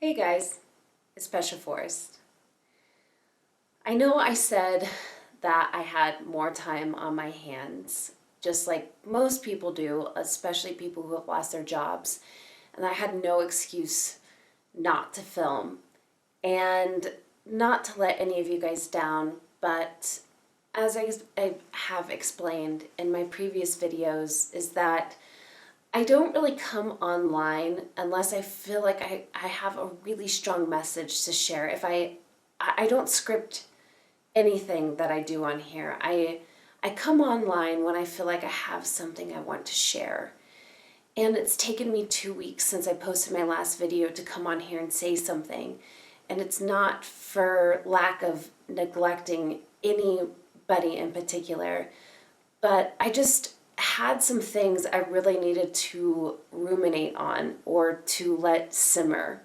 Hey guys, it's Special Forest. I know I said that I had more time on my hands, just like most people do, especially people who have lost their jobs, and I had no excuse not to film and not to let any of you guys down, but as I have explained in my previous videos, is that I don't really come online unless I feel like I have a really strong message to share. I don't script anything that I do on here. I come online when I feel like I have something I want to share. And it's taken me 2 weeks since I posted my last video to come on here and say something. And it's not for lack of neglecting anybody in particular, but I just had some things I really needed to ruminate on or to let simmer.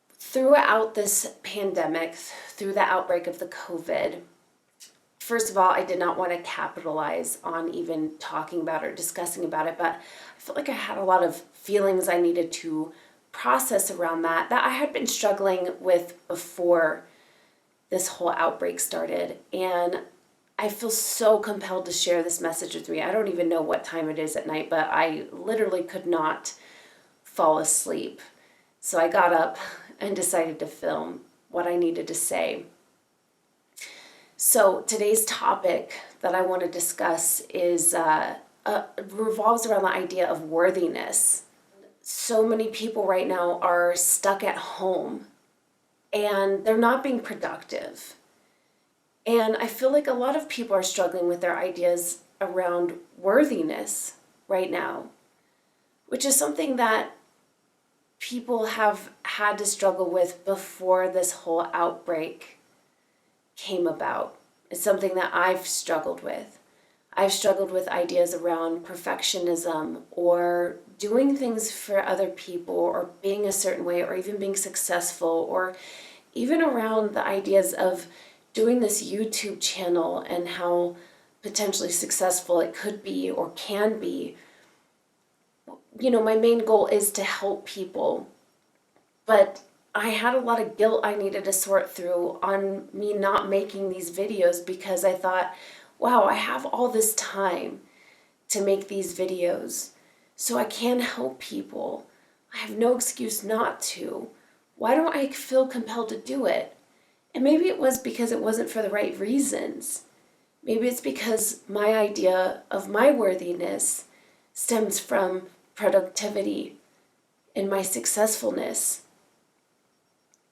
Throughout this pandemic, through the outbreak of the COVID, first of all, I did not want to capitalize on even talking about or discussing about it, but I felt like I had a lot of feelings I needed to process around that I had been struggling with before this whole outbreak started. And I feel so compelled to share this message with me. I don't even know what time it is at night, but I literally could not fall asleep. So I got up and decided to film what I needed to say. So today's topic that I want to discuss is revolves around the idea of worthiness. So many people right now are stuck at home and they're not being productive. And I feel like a lot of people are struggling with their ideas around worthiness right now, which is something that people have had to struggle with before this whole outbreak came about. It's something that I've struggled with. I've struggled with ideas around perfectionism or doing things for other people or being a certain way or even being successful, or even around the ideas of doing this YouTube channel and how potentially successful it could be or can be. You know, my main goal is to help people, but I had a lot of guilt I needed to sort through on me not making these videos because I thought, wow, I have all this time to make these videos, so I can help people. I have no excuse not to. Why don't I feel compelled to do it? And maybe it was because it wasn't for the right reasons. Maybe it's because my idea of my worthiness stems from productivity and my successfulness.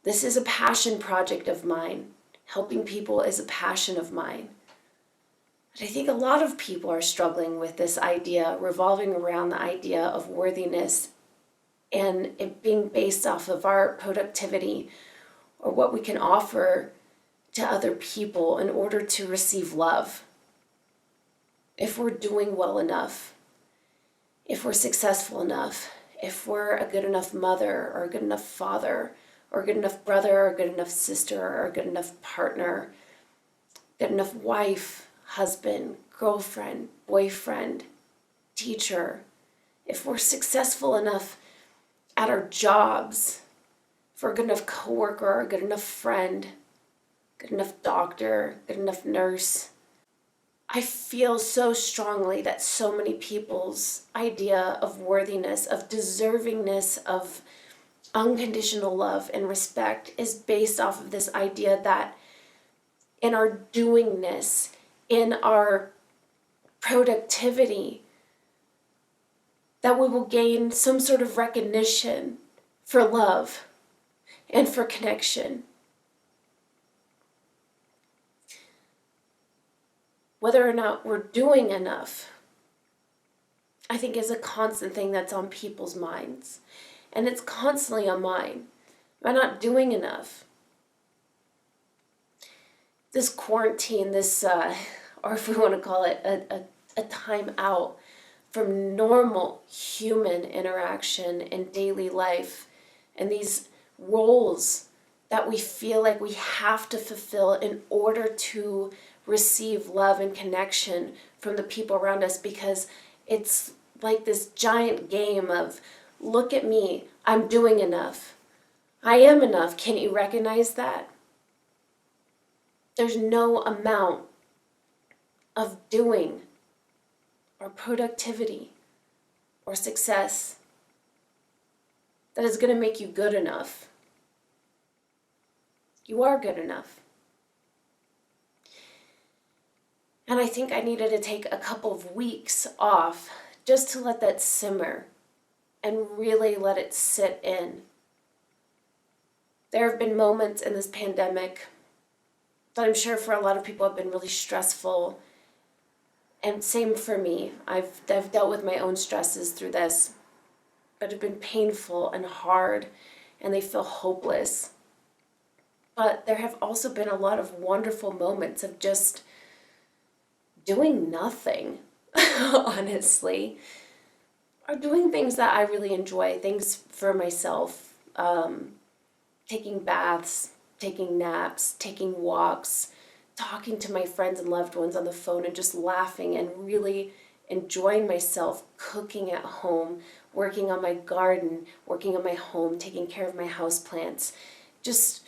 This is a passion project of mine. Helping people is a passion of mine. But I think a lot of people are struggling with this idea, revolving around the idea of worthiness and it being based off of our productivity or what we can offer to other people in order to receive love. If we're doing well enough, if we're successful enough, if we're a good enough mother or a good enough father or a good enough brother or a good enough sister or a good enough partner, good enough wife, husband, girlfriend, boyfriend, teacher, if we're successful enough at our jobs, for a good enough coworker, a good enough friend, good enough doctor, good enough nurse. I feel so strongly that so many people's idea of worthiness, of deservingness, of unconditional love and respect is based off of this idea that in our doingness, in our productivity, that we will gain some sort of recognition for love and for connection. Whether or not we're doing enough, I think is a constant thing that's on people's minds. And it's constantly on mine. Am I not doing enough? This quarantine, or if we want to call it a time out from normal human interaction in daily life, and these roles that we feel like we have to fulfill in order to receive love and connection from the people around us, because it's like this giant game of, look at me, I'm doing enough. I am enough. Can you recognize that? There's no amount of doing or productivity or success that is going to make you good enough. You are good enough. And I think I needed to take a couple of weeks off just to let that simmer and really let it sit in. There have been moments in this pandemic that I'm sure for a lot of people have been really stressful. And same for me. I've dealt with my own stresses through this, but have been painful and hard, and they feel hopeless. But there have also been a lot of wonderful moments of just doing nothing, honestly, or doing things that I really enjoy, things for myself, taking baths, taking naps, taking walks, talking to my friends and loved ones on the phone and just laughing and really enjoying myself, cooking at home, working on my garden, working on my home, taking care of my houseplants, just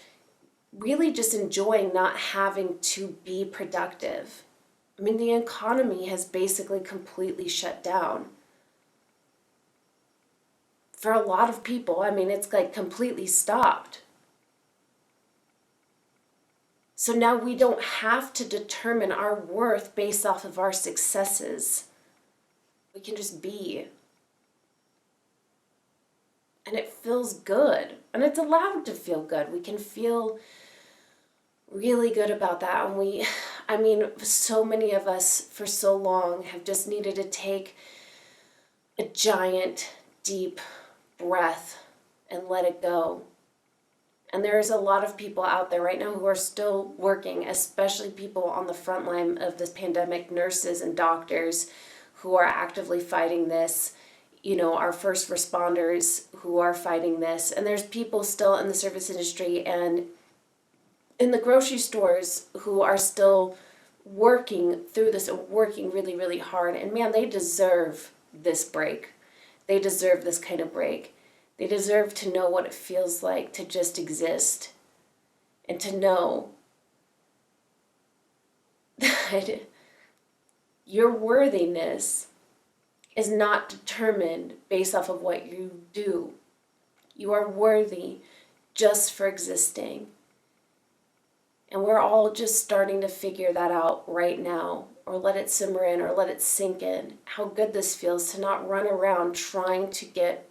really just enjoying not having to be productive. I mean, the economy has basically completely shut down. For a lot of people, I mean, it's like completely stopped. So now we don't have to determine our worth based off of our successes. We can just be. And it feels good. And it's allowed to feel good. We can feel really good about that. And so many of us for so long have just needed to take a giant, deep breath and let it go. And there's a lot of people out there right now who are still working, especially people on the front line of this pandemic, nurses and doctors who are actively fighting this, our first responders who are fighting this. And there's people still in the service industry and in the grocery stores who are still working through this and working really, really hard. And man, they deserve this break. They deserve this kind of break. They deserve to know what it feels like to just exist and to know that your worthiness is not determined based off of what you do. You are worthy just for existing. And we're all just starting to figure that out right now, or let it simmer in, or let it sink in. How good this feels to not run around trying to get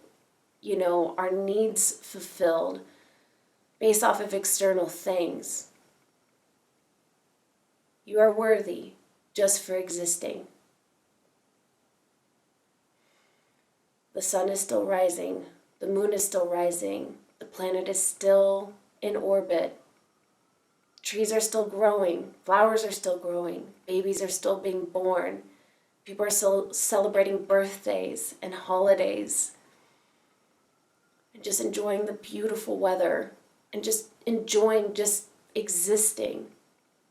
our needs fulfilled based off of external things. You are worthy just for existing. The sun is still rising. The moon is still rising. The planet is still in orbit. Trees are still growing. Flowers are still growing. Babies are still being born. People are still celebrating birthdays and holidays. And just enjoying the beautiful weather and just enjoying just existing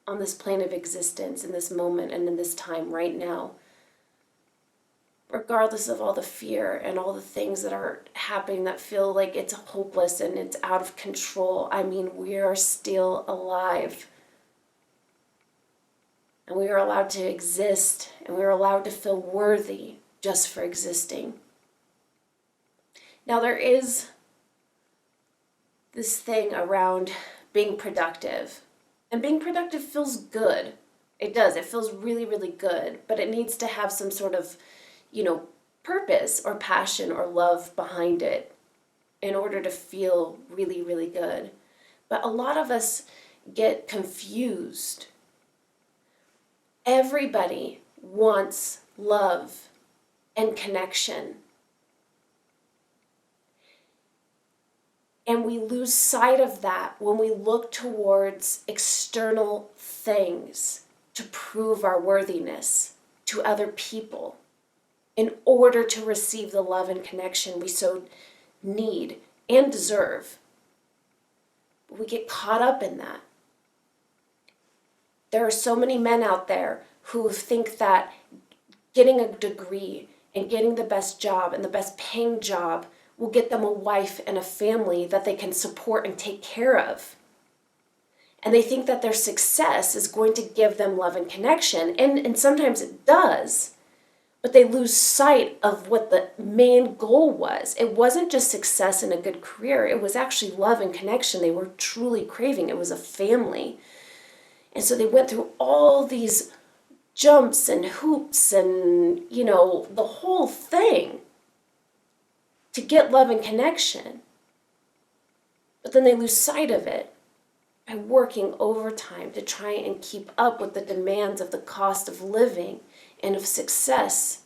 on this plane of existence in this moment and in this time right now. Regardless of all the fear and all the things that are happening that feel like it's hopeless and it's out of control, we are still alive. And we are allowed to exist, and we are allowed to feel worthy just for existing. Now, there is this thing around being productive. And being productive feels good. It does. It feels really, really good. But it needs to have some sort of, purpose or passion or love behind it in order to feel really, really good. But a lot of us get confused. Everybody wants love and connection. And we lose sight of that when we look towards external things to prove our worthiness to other people in order to receive the love and connection we so need and deserve. We get caught up in that. There are so many men out there who think that getting a degree and getting the best job and the best paying job will get them a wife and a family that they can support and take care of. And they think that their success is going to give them love and connection. And sometimes it does. But they lose sight of what the main goal was. It wasn't just success and a good career. It was actually love and connection they were truly craving. It was a family. And so they went through all these jumps and hoops and, the whole thing to get love and connection. But then they lose sight of it by working overtime to try and keep up with the demands of the cost of living and of success,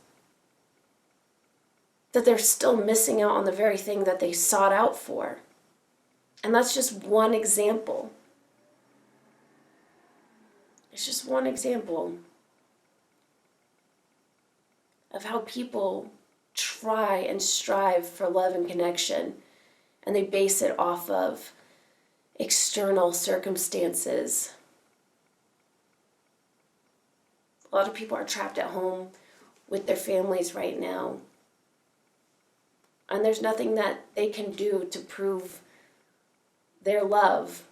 that they're still missing out on the very thing that they sought out for. And that's just one example. It's just one example of how people try and strive for love and connection, and they base it off of external circumstances. A lot of people are trapped at home with their families right now. And there's nothing that they can do to prove their love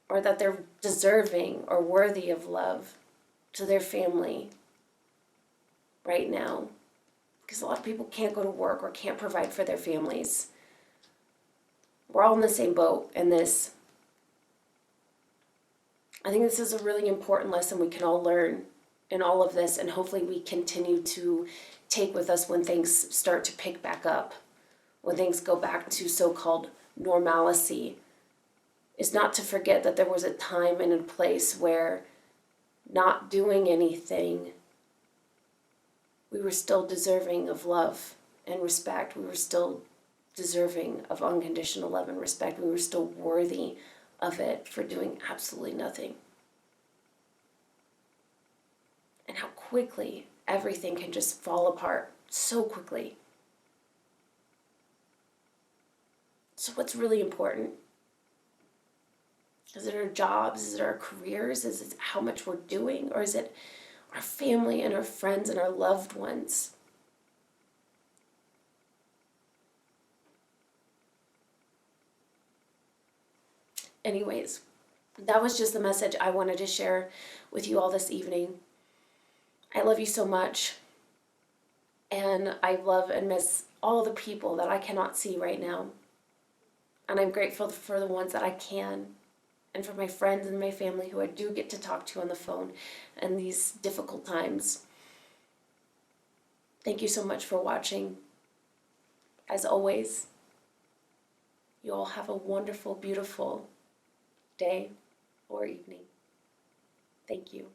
or that they're deserving or worthy of love to their family right now. Because a lot of people can't go to work or can't provide for their families. We're all in the same boat in this. I think this is a really important lesson we can all learn in all of this, and hopefully we continue to take with us when things start to pick back up, when things go back to so-called normalcy, is not to forget that there was a time and a place where not doing anything, we were still deserving of love and respect. We were still deserving of unconditional love and respect. We were still worthy of it for doing absolutely nothing. And how quickly everything can just fall apart so quickly. So what's really important? Is it our jobs? Is it our careers? Is it how much we're doing? Or is it our family and our friends and our loved ones? Anyways, that was just the message I wanted to share with you all this evening. I love you so much. And I love and miss all the people that I cannot see right now. And I'm grateful for the ones that I can. And for my friends and my family who I do get to talk to on the phone in these difficult times. Thank you so much for watching. As always, you all have a wonderful, beautiful day or evening. Thank you.